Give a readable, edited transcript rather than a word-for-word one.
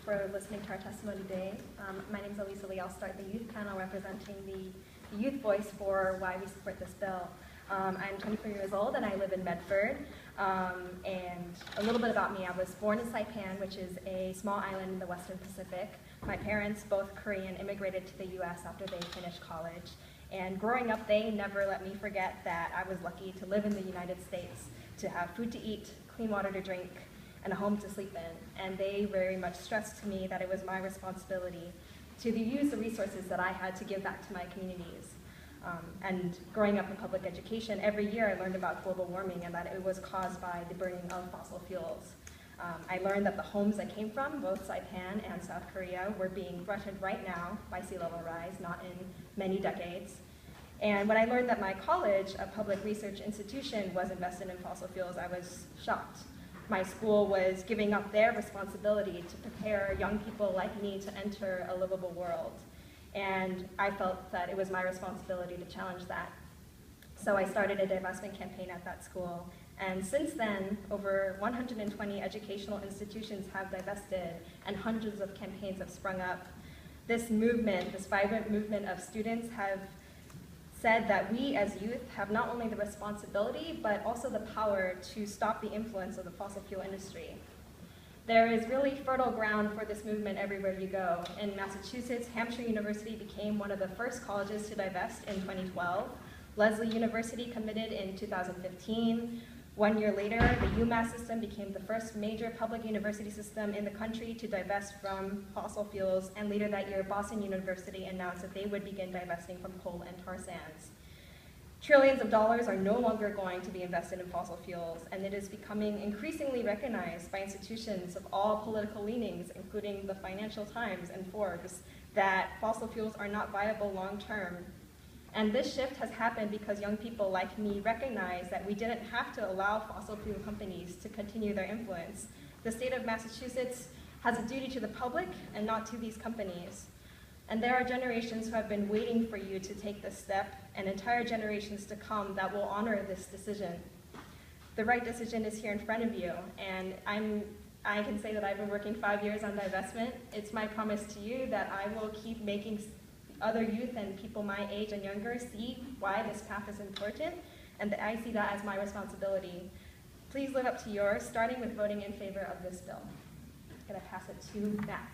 for listening to our testimony today. My name is Alyssa. I'll start the youth panel representing the youth voice for why we support this bill. I'm 24 years old and I live in Medford. And a little bit about me, I was born in Saipan, which is a small island in the Western Pacific. My parents, both Korean, immigrated to the US after they finished college. And growing up, they never let me forget that I was lucky to live in the United States, to have food to eat, clean water to drink, and a home to sleep in. And they very much stressed to me that it was my responsibility to use the resources that I had to give back to my communities. And growing up in public education, every year I learned about global warming and that it was caused by the burning of fossil fuels. I learned that the homes I came from, both Saipan and South Korea, were being threatened right now by sea level rise, not in many decades. And when I learned that my college, a public research institution, was invested in fossil fuels, I was shocked. My school was giving up their responsibility to prepare young people like me to enter a livable world. And I felt that it was my responsibility to challenge that. So I started a divestment campaign at that school. And since then, over 120 educational institutions have divested and hundreds of campaigns have sprung up. This movement, this vibrant movement of students have said that we as youth have not only the responsibility, but also the power to stop the influence of the fossil fuel industry. There is really fertile ground for this movement everywhere you go. In Massachusetts, Hampshire University became one of the first colleges to divest in 2012. Lesley University committed in 2015. 1 year later, the UMass system became the first major public university system in the country to divest from fossil fuels, and later that year, Boston University announced that they would begin divesting from coal and tar sands. Trillions of dollars are no longer going to be invested in fossil fuels, and it is becoming increasingly recognized by institutions of all political leanings, including the Financial Times and Forbes, that fossil fuels are not viable long-term. And this shift has happened because young people like me recognize that we didn't have to allow fossil fuel companies to continue their influence. The state of Massachusetts has a duty to the public and not to these companies. And there are generations who have been waiting for you to take this step, and entire generations to come that will honor this decision. The right decision is here in front of you, and I can say that I've been working 5 years on divestment. It's my promise to you that I will keep making other youth and people my age and younger see why this path is important, and that I see that as my responsibility. Please live up to yours, starting with voting in favor of this bill. I'm going to pass it to Matt.